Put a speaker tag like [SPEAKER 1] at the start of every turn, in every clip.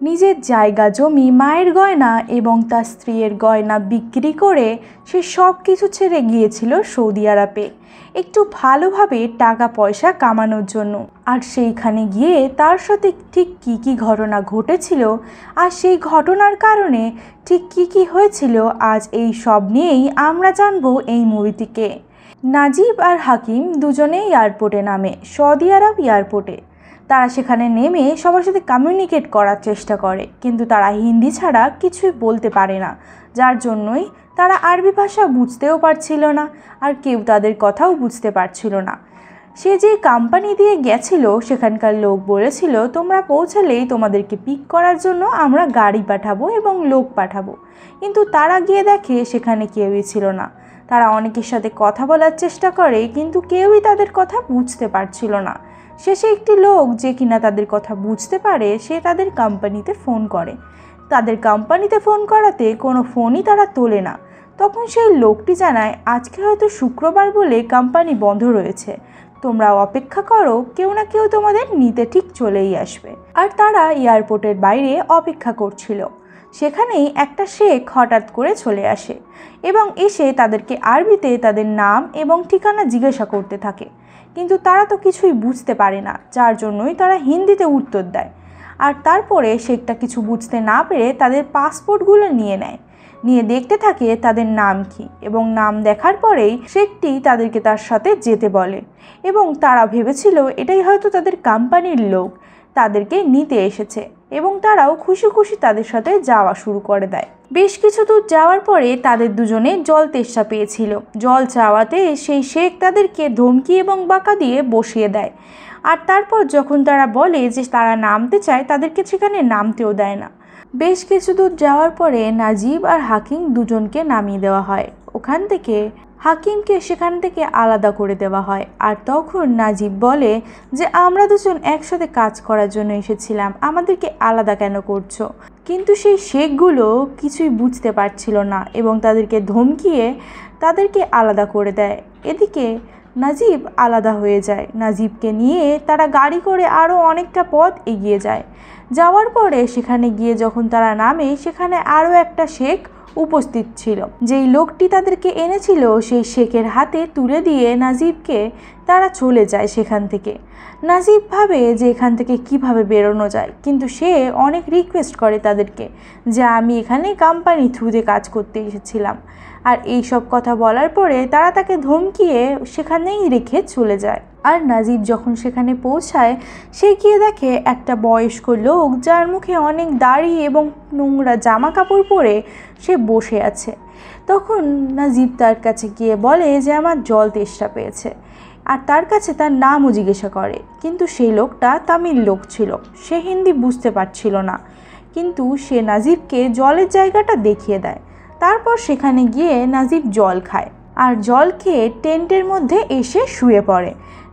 [SPEAKER 1] নিজের জায়গা জমি, মায়ের গয়না এবং তার স্ত্রীর গয়না বিক্রি করে সে সব কিছু ছেড়ে গিয়েছিল সৌদি আরবে একটু ভালোভাবে টাকা পয়সা কামানোর জন্য। আর সেইখানে গিয়ে তার সাথে ঠিক কী কী ঘটনা ঘটেছিল আর সেই ঘটনার কারণে ঠিক কী কী হয়েছিল, আজ এই সব নিয়েই আমরা জানবো এই মুভিটিকে। নাজিব আর হাকিম দুজনেই এয়ারপোর্টে নামে, সৌদি আরব এয়ারপোর্টে। তারা সেখানে নেমে সবার সাথে কমিউনিকেট করার চেষ্টা করে, কিন্তু তারা হিন্দি ছাড়া কিছুই বলতে পারে না, যার জন্যই তারা আরবি ভাষা বুঝতেও পারছিল না আর কেউ তাদের কথাও বুঝতে পারছিল না। সে যে কোম্পানি দিয়ে গেছিল সেখানকার লোক বলেছিল, তোমরা পৌঁছালেই তোমাদেরকে পিক করার জন্য আমরা গাড়ি পাঠাবো এবং লোক পাঠাবো, কিন্তু তারা গিয়ে দেখে সেখানে কেউই ছিল না। তারা অনেকের সাথে কথা বলার চেষ্টা করে, কিন্তু কেউই তাদের কথা বুঝতে পারছিল না। শেষে একটি লোক যে কিনা তাদের কথা বুঝতে পারে, সে তাদের কোম্পানিতে ফোন করে। তাদের কোম্পানিতে ফোন করাতে কোনো ফোনই তারা তোলে না। তখন সেই লোকটি জানায়, আজকে হয়তো শুক্রবার বলে কোম্পানি বন্ধ রয়েছে, তোমরা অপেক্ষা করো, কেউ না কেউ তোমাদের নিতে ঠিক চলেই আসবে। আর তারা এয়ারপোর্টের বাইরে অপেক্ষা করছিল। সেখানেই একটা শেখ হঠাৎ করে চলে আসে এবং এসে তাদেরকে আরবিতে তাদের নাম এবং ঠিকানা জিজ্ঞাসা করতে থাকে, কিন্তু তারা তো কিছুই বুঝতে পারে না, যার জন্যই তারা হিন্দিতে উত্তর দেয়। আর তারপরে শেখটা কিছু বুঝতে না পেরে তাদের পাসপোর্টগুলো নিয়ে দেখতে থাকে তাদের নাম কি, এবং নাম দেখার পরেই শেখটি তাদেরকে তার সাথে যেতে বলে এবং তারা ভেবেছিল এটাই হয়তো তাদের কোম্পানির লোক তাদেরকে নিতে এসেছে, এবং তারাও খুশি খুশি তাদের সাথে যাওয়া শুরু করে দেয়। বেশ কিছু দূর যাওয়ার পরে তাদের দুজনে জল তেষ্টা পেয়েছিল। জল চাওয়াতে সেই শেখ তাদেরকে ধমকি এবং বাঁকা দিয়ে বসিয়ে দেয়। আর তারপর যখন তারা বলে যে তারা নামতে চায়, তাদেরকে সেখানে নামতেও দেয় না। বেশ কিছু দূর যাওয়ার পরে নাজিব আর হাকিম দুজনকে নামিয়ে দেওয়া হয় ওখান থেকে। হাকিমকে সেখান থেকে আলাদা করে দেওয়া হয়। আর তখন নাজিব বলে যে আমরা দুজন একসাথে কাজ করার জন্য এসেছিলাম, আমাদেরকে আলাদা কেন করছো? কিন্তু সেই শেখগুলো কিছুই বুঝতে পারছিল না এবং তাদেরকে ধমকিয়ে তাদেরকে আলাদা করে দেয়। এদিকে নাজিব আলাদা হয়ে যায়। নাজিবকে নিয়ে তারা গাড়ি করে আরও অনেকটা পথ এগিয়ে যায়। যাওয়ার পরে সেখানে গিয়ে যখন তারা নামে, সেখানে আরও একটা শেখ উপস্থিত ছিল। যেই লোকটি তাদেরকে এনেছিল সেই শেখের হাতে তুলে দিয়ে নাজিবকে তারা চলে যায় সেখান থেকে। নাজিব ভাবে যে এখান থেকে কিভাবে বেরোনো যায়, কিন্তু সে অনেক রিকোয়েস্ট করে তাদেরকে যে আমি এখানে কোম্পানি থ্রুতে কাজ করতে এসেছিলাম। আর এই সব কথা বলার পরে তারা তাকে ধমকিয়ে সেখানেই রেখে চলে যায়। আর নাজিব যখন সেখানে পৌঁছায়, সে গিয়ে দেখে একটা বয়স্ক লোক যার মুখে অনেক দাড়ি এবং নোংরা জামা কাপড় পরে সে বসে আছে। তখন নাজিব তার কাছে গিয়ে বলে যে আমার জল তেষ্টা পেয়েছে, আর তার কাছে তার নামও জিজ্ঞাসা করে। কিন্তু সেই লোকটা তামিল লোক ছিল, সে হিন্দি বুঝতে পারছিল না, কিন্তু সে নাজিবকে জলের জায়গাটা দেখিয়ে দেয়। তারপর সেখানে গিয়ে নাজিব জল খায়, আর জল খেয়ে টেন্টের মধ্যে এসে শুয়ে পড়ে।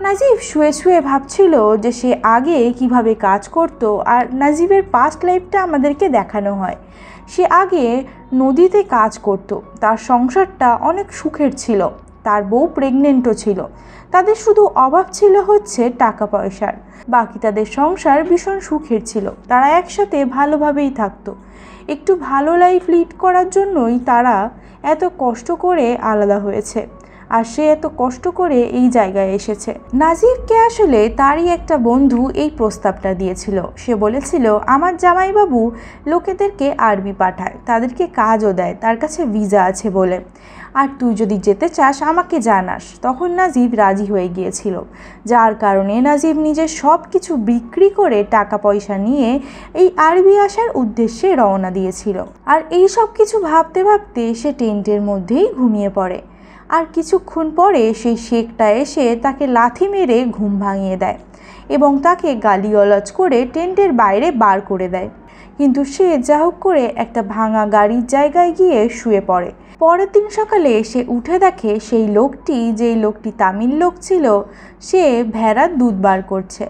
[SPEAKER 1] নাজিব শুয়ে শুয়ে ভাবছিল যে সে আগে কিভাবে কাজ করত, আর নাজিবের পাস্ট লাইফটা আমাদেরকে দেখানো হয়। সে আগে নদীতে কাজ করত, তার সংসারটা অনেক সুখের ছিল, তার বউ প্রেগনেন্টও ছিল, তাদের শুধু অভাব ছিল হচ্ছে টাকা পয়সার, বাকি তাদের সংসার ভীষণ সুখের ছিল, তারা একসাথে ভালোভাবেই থাকতো। একটু ভালো লাইফ লিড করার জন্যই তারা এত কষ্ট করে আলাদা হয়েছে, আর সে এত কষ্ট করে এই জায়গায় এসেছে। নাজিবকে আসলে তারই একটা বন্ধু এই প্রস্তাবটা দিয়েছিল। সে বলেছিল আমার জামাইবাবু লোকেদেরকে আরবি পাঠায়, তাদেরকে কাজও দেয়, তার কাছে ভিসা আছে বলে, আর তুই যদি যেতে চাস আমাকে জানাস। তখন নাজিব রাজি হয়ে গিয়েছিল, যার কারণে নাজিব নিজের সব কিছু বিক্রি করে টাকা পয়সা নিয়ে এই আরবি আসার উদ্দেশ্যে রওনা দিয়েছিল। আর এই সব কিছু ভাবতে ভাবতে সে টেন্টের মধ্যেই ঘুমিয়ে পড়ে। আর কিছুক্ষণ পরে সেই শেখটা এসে তাকে লাথি মেরে ঘুম ভাঙিয়ে দেয় এবং তাকে গালিগালাজ করে টেন্টের বাইরে বার করে দেয়। কিন্তু সে যা হোক করে একটা ভাঙা গাড়ির জায়গায় গিয়ে শুয়ে পড়ে। পরের দিন সকালে সে উঠে দেখে সেই লোকটি, যেই লোকটি তামিল লোক ছিল, সে ভেড়ার দুধ বার করছে।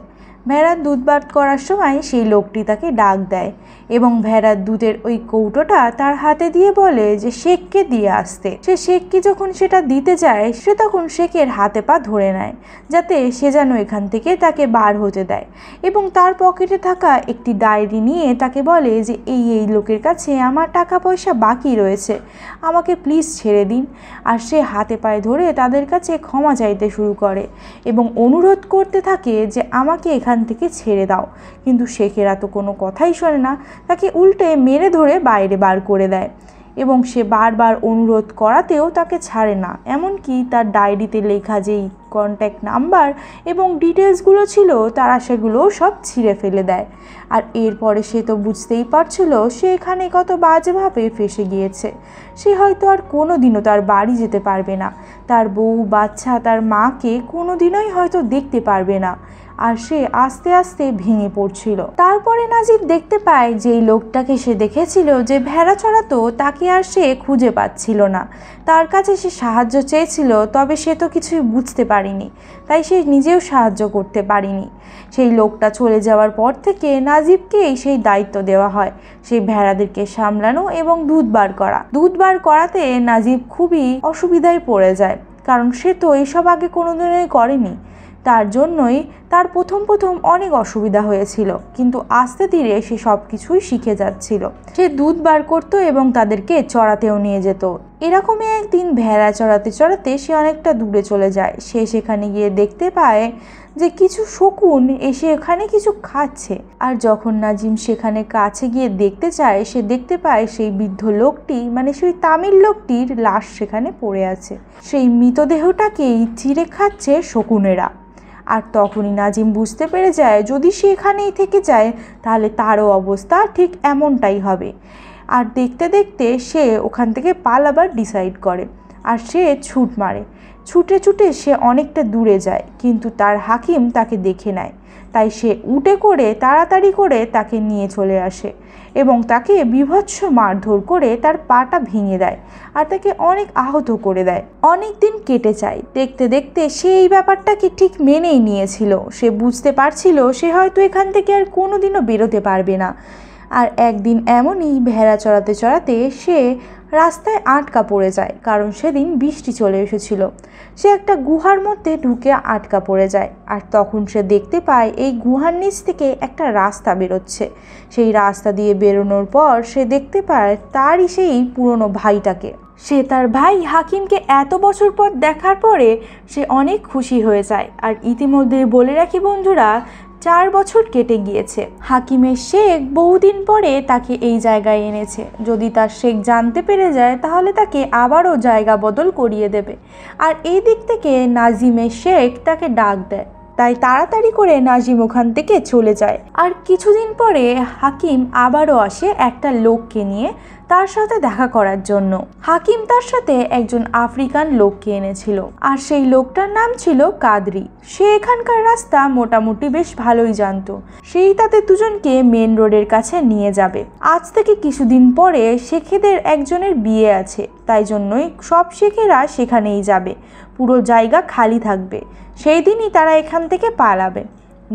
[SPEAKER 1] ভেড়ার দুধ বার করার সময় সেই লোকটি তাকে ডাক দেয় এবং ভেড়ার দুধের ওই কৌটোটা তার হাতে দিয়ে বলে যে শেখকে দিয়ে আসতে। সে শেখকে যখন সেটা দিতে যায় সে তখন শেখের হাতে পা ধরে নেয় যাতে সে যেন এখান থেকে তাকে বার হতে দেয়, এবং তার পকেটে থাকা একটি ডায়েরি নিয়ে তাকে বলে যে এই লোকের কাছে আমার টাকা পয়সা বাকি রয়েছে, আমাকে প্লিজ ছেড়ে দিন। আর সে হাতে পায়ে ধরে তাদের কাছে ক্ষমা চাইতে শুরু করে এবং অনুরোধ করতে থাকে যে আমাকে এখান থেকে ছেড়ে দাও, কিন্তু শেখেরা তো কোনো কথাই শোনে না, তাকে উল্টে মেরে ধরে বাইরে বার করে দেয় এবং সে বারবার অনুরোধ করাতেও তাকে ছাড়ে না। এমনকি তার ডায়েরিতে লেখা যেই কন্ট্যাক্ট নাম্বার এবং ডিটেলসগুলো ছিল তারা সেগুলোও সব ছিঁড়ে ফেলে দেয়। আর এরপরে সে তো বুঝতেই পারছিল সে এখানে কত বাজেভাবে ফেসে গিয়েছে। সে হয়তো আর কোনো দিনও তার বাড়ি যেতে পারবে না, তার বউ বাচ্চা তার মাকে কোনো দিনই হয়তো দেখতে পারবে না। আর সে আস্তে আস্তে ভেঙে পড়ছিল। তারপরে নাজিব দেখতে পায় যেই লোকটাকে সে দেখেছিল যে ভেড়া চড়াতো তাকে আর সে খুঁজে পাচ্ছিল না। তার কাছে সে সাহায্য চেয়েছিল, তবে সে তো কিছুই বুঝতে পারেনি, তাই সে নিজেও সাহায্য করতে পারেনি। সেই লোকটা চলে যাওয়ার পর থেকে নাজিবকেই সেই দায়িত্ব দেওয়া হয় সেই ভেড়াদেরকে সামলানো এবং দুধ বার করাতে নাজিব খুবই অসুবিধায় পড়ে যায়, কারণ সে তো এইসব আগে কোনোদিনই করেনি। তার জন্যই তার প্রথম অনেক অসুবিধা হয়েছিল, কিন্তু আস্তে ধীরে সে সব কিছুই শিখে যাচ্ছিল। সে দুধ বার করতো এবং তাদেরকে চড়াতেও নিয়ে যেত। এরকমই একদিন ভেড়া চড়াতে সে অনেকটা দূরে চলে যায়। সে সেখানে গিয়ে দেখতে পায় যে কিছু শকুন এসে এখানে কিছু খাচ্ছে। আর যখন নাজিম সেখানে কাছে গিয়ে দেখতে চায় সে দেখতে পায় সেই বৃদ্ধ লোকটি, মানে সেই তামিল লোকটির লাশ সেখানে পড়ে আছে। সেই মৃতদেহটাকেই চিড়ে খাচ্ছে শকুনেরা। আর তখনই নাজিম বুঝতে পেরে যায় যদি সে এখানেই থেকে যায় তাহলে তারও অবস্থা ঠিক এমনটাই হবে। আর দেখতে দেখতে সে ওখান থেকে পালাবার ডিসাইড করে আর সে ছুটে সে অনেকটা দূরে যায়, কিন্তু তার হাকিম তাকে দেখে নেয়। তাই সে উটে করে তাড়াতাড়ি করে তাকে নিয়ে চলে আসে এবং তাকে বীভৎস মারধর করে তার পাটা ভেঙে দেয় আর তাকে অনেক আহত করে দেয়। অনেক দিন কেটে যায়, দেখতে দেখতে সে এই ব্যাপারটাকে ঠিক মেনেই নিয়েছিল। সে বুঝতে পারছিল সে হয়তো এখান থেকে আর কোনোদিনও বেরোতে পারবে না। আর একদিন এমনই ভেড়া চড়াতে সে রাস্তায় আটকা পড়ে যায়, কারণ সেদিন বৃষ্টি চলে এসেছিল। সে একটা গুহার মধ্যে ঢুকে আটকা পড়ে যায়। আর তখন সে দেখতে পায় এই গুহার নিচ থেকে একটা রাস্তা বেরোচ্ছে। সেই রাস্তা দিয়ে বেরোনোর পর সে দেখতে পায় তারই সেই পুরনো ভাইটাকে। সে তার ভাই হাকিমকে এত বছর পর দেখার পরে সে অনেক খুশি হয়ে যায়। আর ইতিমধ্যে বলে রাখি বন্ধুরা, 4 বছর কেটে গিয়েছে। হাকিমের শেখ বহুদিন পরে তাকে এই জায়গায় এনেছে। যদি তার শেখ জানতে পেরে যায় তাহলে তাকে আবারও জায়গা বদল করিয়ে দেবে। আর এই দিক থেকে নাজিমের শেখ তাকে ডাক দেয়, তাই তাড়াতাড়ি করে নাজিম ওখান থেকে চলে যায়। আর কিছুদিন পরে হাকিম আবারও আসে একটা লোককে নিয়ে তার সাথে দেখা করার জন্য। হাকিম তার সাথে একজন আফ্রিকান লোককে এনেছিল, আর সেই লোকটার নাম ছিল কাদরি। সে এখানকার রাস্তা মোটামুটি বেশ ভালোই জানতো। সেই তাদের দুজনকে মেন রোডের কাছে নিয়ে যাবে। আজ থেকে কিছুদিন পরে শেখেদের একজনের বিয়ে আছে, তাই জন্যই সব শেখেরা সেখানেই যাবে। পুরো জায়গা খালি থাকবে। সেই দিনই তারা এখান থেকে পালাবে।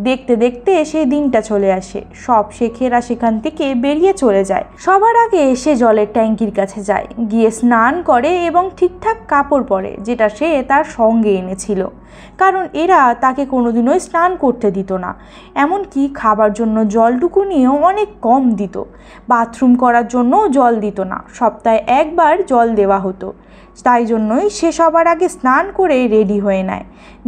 [SPEAKER 1] দেখতে দেখতে সেই দিনটা চলে আসে। সব শেখেরা সেখান থেকে বেরিয়ে চলে যায়। সবার আগে সে জলের ট্যাঙ্কির কাছে যায়, গিয়ে স্নান করে এবং ঠিকঠাক কাপড় পরে, যেটা সে তার সঙ্গে এনেছিল। কারণ এরা তাকে কোনোদিনই স্নান করতে দিত না, এমনকি খাবার জন্য জলটুকু নিয়েও অনেক কম দিত। বাথরুম করার জন্যও জল দিত না, সপ্তাহে একবার জল দেওয়া হতো। তাই জন্যই সে সবার আগে স্নান করে রেডি হয়ে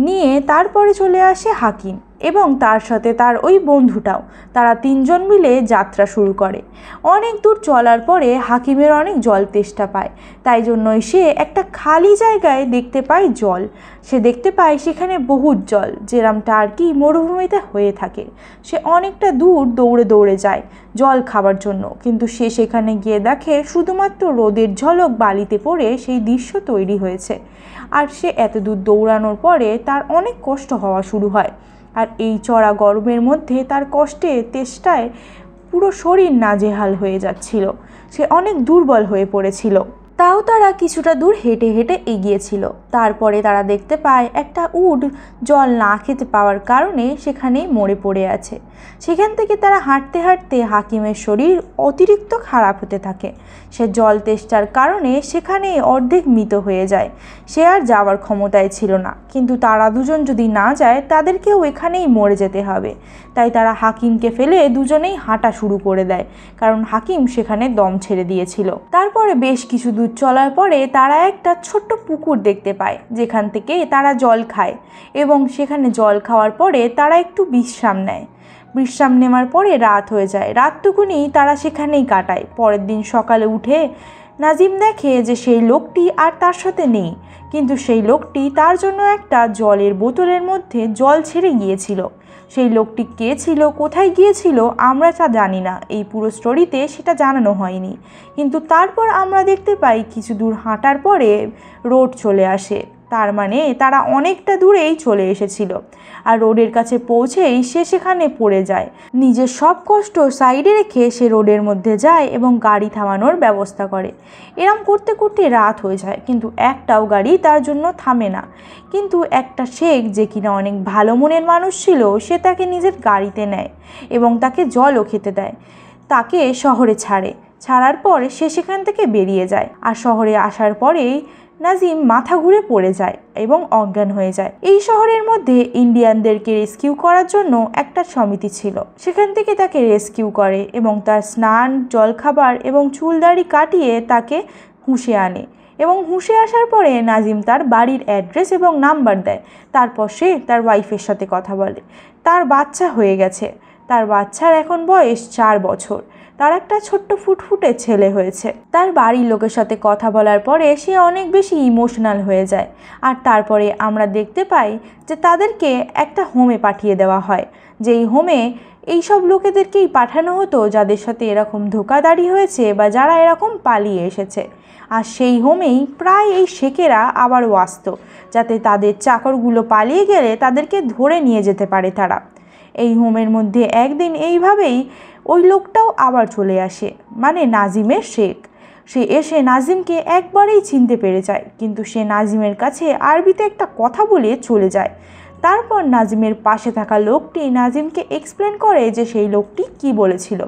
[SPEAKER 1] নিয়ে তারপরে চলে আসে হাকিম এবং তার সাথে তার ওই বন্ধুটাও। তারা 3 জন মিলে যাত্রা শুরু করে। অনেক দূর চলার পরে হাকিমের অনেক জল তেষ্টা পায়, তাই জন্যই সে একটা খালি জায়গায় দেখতে পায় জল। সে দেখতে পায় সেখানে বহুত জল, যেরমটা আর কি মরুভূমিতে হয়ে থাকে। সে অনেকটা দূর দৌড়ে যায় জল খাবার জন্য, কিন্তু সে সেখানে গিয়ে দেখে শুধুমাত্র রোদের ঝলক বালিতে পড়ে সেই দৃশ্য তৈরি হয়েছে। আর সে এত দূর দৌড়ানোর পরে তার অনেক কষ্ট হওয়া শুরু হয়। আর এই চড়া গরমের মধ্যে তার কষ্টে তেষ্টায় পুরো শরীর নাজেহাল হয়ে যাচ্ছিল। সে অনেক দুর্বল হয়ে পড়েছিল। তাও তারা কিছুটা দূর হেঁটে হেঁটে এগিয়েছিল। তারপরে তারা দেখতে পায় একটা উট জল না খেতে পাওয়ার কারণে সেখানেই মরে পড়ে আছে। সেখান থেকে তারা হাঁটতে হাঁটতে হাকিমের শরীর অতিরিক্ত খারাপ হতে থাকে। সে জল তেষ্টার কারণে সেখানেই অর্ধেক মৃত হয়ে যায়। সে আর যাওয়ার ক্ষমতায় ছিল না, কিন্তু তারা দুজন যদি না যায় তাদেরকেও এখানেই মরে যেতে হবে। তাই তারা হাকিমকে ফেলে দুজনেই হাঁটা শুরু করে দেয়, কারণ হাকিম সেখানে দম ছেড়ে দিয়েছিল। তারপরে বেশ কিছু দূর চলার পরে তারা একটা ছোট্ট পুকুর দেখতে পায়, যেখান থেকে তারা জল খায় এবং সেখানে জল খাওয়ার পরে তারা একটু বিশ্রাম নেয়। বিশ্রাম নেওয়ার পরে রাত হয়ে যায়। রাতটুকুনি তারা সেখানেই কাটায়। পরের দিন সকালে উঠে নাজিম দেখে যে সেই লোকটি আর তার সাথে নেই, কিন্তু সেই লোকটি তার জন্য একটা জলের বোতলের মধ্যে জল ছেড়ে গিয়েছিল। সেই লোকটি কে ছিল, কোথায় গিয়েছিল আমরা তা জানি না, এই পুরো স্টোরিতে সেটা জানানো হয়নি। কিন্তু তারপর আমরা দেখতে পাই কিছু দূর হাঁটার পরে রোড চলে আসে, তার মানে তারা অনেকটা দূরেই চলে এসেছিল। আর রোডের কাছে পৌঁছেই সে সেখানে পড়ে যায়। নিজের সব কষ্ট সাইডে রেখে সে রোডের মধ্যে যায় এবং গাড়ি থামানোর ব্যবস্থা করে। এরম করতে করতে রাত হয়ে যায়, কিন্তু একটাও গাড়ি তার জন্য থামে না। কিন্তু একটা শেখ, যে কিনা অনেক ভালো মনের মানুষ ছিল, সে তাকে নিজের গাড়িতে নেয় এবং তাকে জলও খেতে দেয়। তাকে শহরে ছাড়ার পর সে সেখান থেকে বেরিয়ে যায়। আর শহরে আসার পরেই নাজিম মাথা ঘুরে পড়ে যায় এবং অজ্ঞান হয়ে যায়। এই শহরের মধ্যে ইন্ডিয়ানদেরকে রেস্কিউ করার জন্য একটা সমিতি ছিল, সেখান থেকে তাকে রেস্কিউ করে এবং তার স্নান, জলখাবার এবং চুলদাড়ি কাটিয়ে তাকে হুঁশে আনে। এবং হুঁশে আসার পরে নাজিম তার বাড়ির অ্যাড্রেস এবং নাম্বার দেয়। তারপর সে তার ওয়াইফের সাথে কথা বলে। তার বাচ্চা হয়ে গেছে, তার বাচ্চার এখন বয়স 4 বছর। তার একটা ছোট্ট ফুটফুটে ছেলে হয়েছে। তার বাড়ির লোকের সাথে কথা বলার পরে সে অনেক বেশি ইমোশনাল হয়ে যায়। আর তারপরে আমরা দেখতে পাই যে তাদেরকে একটা হোমে পাঠিয়ে দেওয়া হয়, যেই হোমে এইসব লোকেদেরকেই পাঠানো হতো যাদের সাথে এরকম ধোঁকাধড়ি হয়েছে বা যারা এরকম পালিয়ে এসেছে। আর সেই হোমেই প্রায় এই শেখেরা আবারও আসতো, যাতে তাদের চাকরগুলো পালিয়ে গেলে তাদেরকে ধরে নিয়ে যেতে পারে তারা। এই হোমের মধ্যে একদিন এইভাবেই ওই লোকটাও আবার চলে আসে, মানে নাজিমের শেখ। সে এসে নাজিমকে একবারেই চিনতে পেরে যায়, কিন্তু সে নাজিমের কাছে আরবিতে একটা কথা বলে চলে যায়। তারপর নাজিমের পাশে থাকা লোকটি নাজিমকে এক্সপ্লেন করে যে সেই লোকটি কি বলেছিল।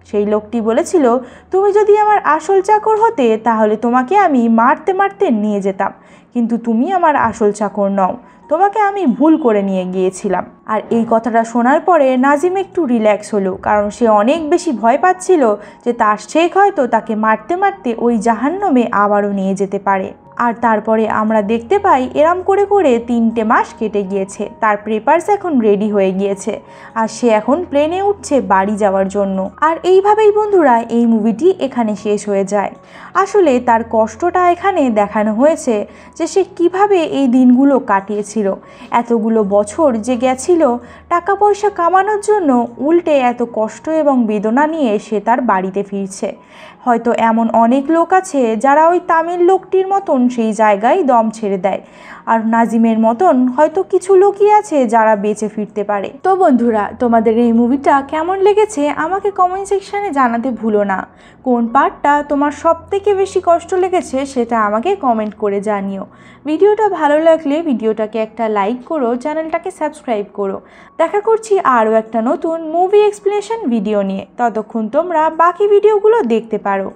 [SPEAKER 1] সেই লোকটি বলেছিল, তুমি যদি আমার আসল চাকর হতে তাহলে তোমাকে আমি মারতে মারতে নিয়ে যেতাম, কিন্তু তুমি আমার আসল চাকর নও, তোমাকে আমি ভুল করে নিয়ে গিয়েছিলাম। আর এই কথাটা শোনার পরে নাজিম একটু রিল্যাক্স হলো, কারণ সে অনেক বেশি ভয় পাচ্ছিল যে তার শেখ হয়তো তাকে মারতে মারতে ওই জাহান্নামে আবারও নিয়ে যেতে পারে। আর তারপরে আমরা দেখতে পাই এরম করে করে 3টে মাস কেটে গিয়েছে। তার পেপারস এখন রেডি হয়ে গিয়েছে আর সে এখন প্লেনে উঠছে বাড়ি যাওয়ার জন্য। আর এইভাবেই বন্ধুরা এই মুভিটি এখানে শেষ হয়ে যায়। আসলে তার কষ্টটা এখানে দেখানো হয়েছে যে সে কিভাবে এই দিনগুলো কাটিয়েছিল। এতগুলো বছর যে গেছিল টাকা পয়সা কামানোর জন্য, উল্টে এত কষ্ট এবং বেদনা নিয়ে সে তার বাড়িতে ফিরছে। হয়তো এমন অনেক লোক আছে যারা ওই তামিল লোকটির মতন সেই জায়গায় দম ছেড়ে দেয়, আর নাজিমের মতন হয়তো কিছু লোকই আছে যারা বেঁচে ফিরতে পারে। তো বন্ধুরা, তোমাদের এই মুভিটা কেমন লেগেছে আমাকে কমেন্ট সেকশানে জানাতে ভুলো না। কোন পার্টটা তোমার সবথেকে বেশি কষ্ট লেগেছে সেটা আমাকে কমেন্ট করে জানিও। ভিডিওটা ভালো লাগলে ভিডিওটাকে একটা লাইক করো, চ্যানেলটাকে সাবস্ক্রাইব করো। দেখা করছি আরও একটা নতুন মুভি এক্সপ্লেনেশন ভিডিও নিয়ে। ততক্ষণ তোমরা বাকি ভিডিওগুলো দেখতে পারো।